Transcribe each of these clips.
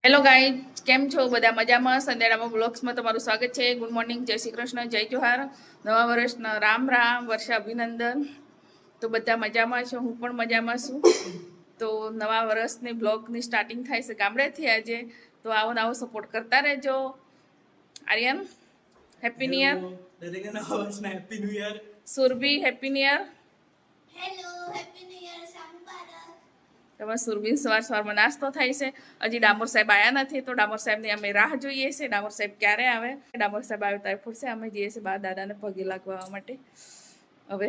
Hello guys, કેમ છો? બધા મજામાં? સંધ્યારામાં બ્લોગ્સમાં તમારું સ્વાગત છે. ગુડ મોર્નિંગ, જય શ્રી કૃષ્ણ, જય જોહાર, નવા વર્ષના રામ રામ, વર્ષા અભિનંદન. તો બધા મજામાં છો? હું પણ મજામાં છું. તો નવા વર્ષની બ્લોગની સ્ટાર્ટિંગ થાય છે ગામડેથી આજે. તો આવો નવો સપોર્ટ કરતા રહેજો. Aryan, happy new year. દરેકને નવા વર્ષના happy new year. Surbhi, happy new year. Hello, happy new year. તમારે સુરબીન સવારમાં નાસ્તો થાય છે. હજી ડામોર સાહેબ આવ્યા નથી, તો ડામોર સાહેબની અમે રાહ જોઈએ છીએ. ડામોર સાહેબ ક્યારે આવે? ડામોર સાહેબ આવે ત્યારે ફૂટશે. અમે જઈએ છીએ બા દાદાને પગે લાગવા માટે. હવે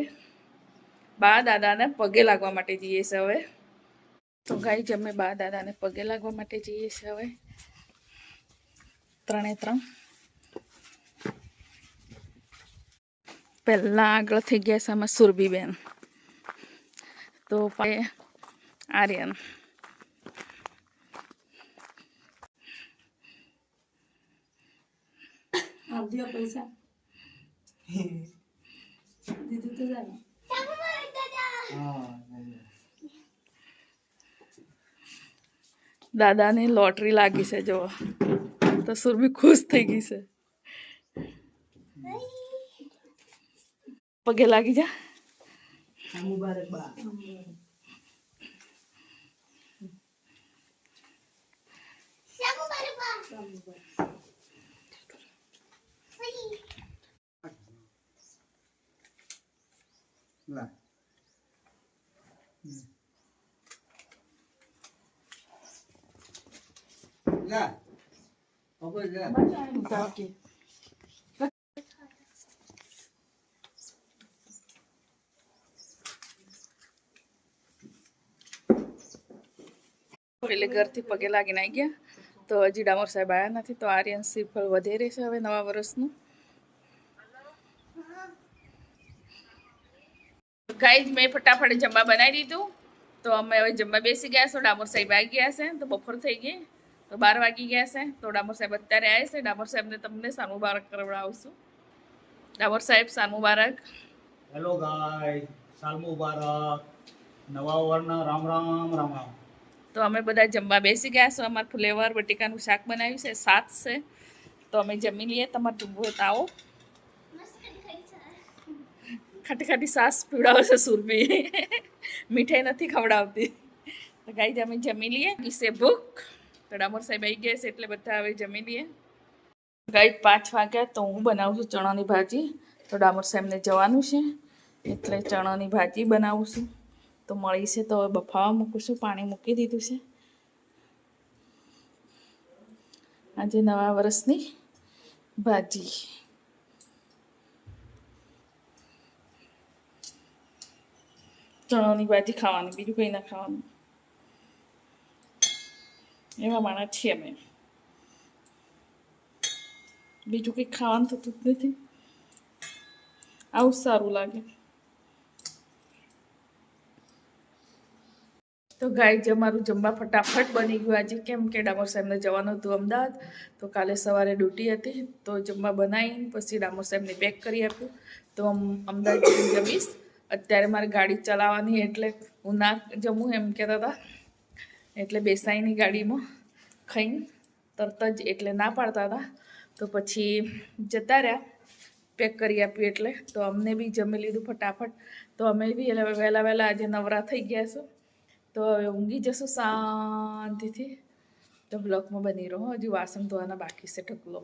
બા દાદાને પગે લાગવા માટે જઈએ છીએ હવે. તો ગાઈ અમે બા દાદાને પગે લાગવા માટે જઈએ છીએ હવે. 3 પહેલા આગળ થઈ ગયા છે આમાં સુરભીબેન, તો આર્યન. આવજો પૈસા દીધું તો જાને. દાદાની લોટરી લાગી છે જો, તો સુરભી ખુશ થઈ ગઈ છે. પગે લાગી જા. મુબારક બા. લા લા ઓકે જા ઓકે. એટલે ઘરથી પગે લાગીને આવી ગયા. તો હજી ડામોર સાહેબ આવ્યા નથી, તો આર્યન શ્રીફળ વધેરે છે હવે નવા વર્ષનું. ગાઈઝ મેં ફટાફટ જમવા બનાવી દીધું, તો અમે હવે જમવા બેસી ગયા છો. ડામોર સાહેબ આવી ગયા છે, તો બપોર થઈ ગઈ, તો 12 વાગી ગયા છે. તો ડામોર સાહેબ અત્યારે આવે છે. ડામોર સાહેબને તમને સાલ મુબારક કરાવડાવશું. ડામોર સાહેબ સાલ મુબારક. હેલો ગાઈસ, સાલ મુબારક, નવા વર્ષના રામ રામ રામ રામ. તો અમે બધા જમવા બેસી ગયા છો. અમારે ફ્લેવર બટેકાનું શાક બનાવ્યું છે, 7 છે. તો અમે જમી લઈએ. તમારે જમવું હોય તો આવો. ખાટી ખાટી સાસ પીવડાવે છે સુરભી, મીઠાઈ નથી ખવડાવતી. તો ગાઈ અમે જમી લઈએ. કિસે ભૂખ. તો ડામોર સાહેબ આવી ગયા છે એટલે બધા હવે જમી લઈએ. ગાઈ 5 વાગ્યા, તો હું બનાવું છું ચણાની ભાજી. તો ડામોર સાહેબને જવાનું છે એટલે ચણાની ભાજી બનાવું છું. તો મળી છે તો હવે બફાવા મૂકું છું. પાણી મૂકી દીધું છે. આજે નવા વર્ષની ભાજી. ચણાની ભાજી ખાવાની, બીજું કંઈ ના ખાવાનું. એવા માણસ છીએ અમે. બીજું કંઈ ખાવાનું થતું જ નથી. આવું સારું લાગે. તો ગાય અમારું જમવા ફટાફટ બની ગયું આજે, કેમ કે ડામોર સાહેબને જવાનું હતું અમદાવાદ. તો કાલે સવારે ડ્યુટી હતી, તો જમવા બનાવીને પછી ડામોર સાહેબને પેક કરી આપ્યું. તો અમદાવાદ જમીશ. અત્યારે મારે ગાડી ચલાવવાની એટલે હું ના જમું એમ કહેતા હતા, એટલે બેસાઈની ગાડીમાં ખાઈને તરત જ એટલે ના પાડતા હતા. તો પછી જતા રહ્યા, પેક કરી આપ્યું એટલે. તો અમને બી જમી લીધું ફટાફટ. તો અમે બી વહેલા વહેલા આજે નવરા થઈ ગયા છું. તો હવે ઊંઘી જશું શાંતિથી. તો બ્લોકમાં બની રહો. હજુ વાસણ ધોવાના બાકી છે ઢગલો.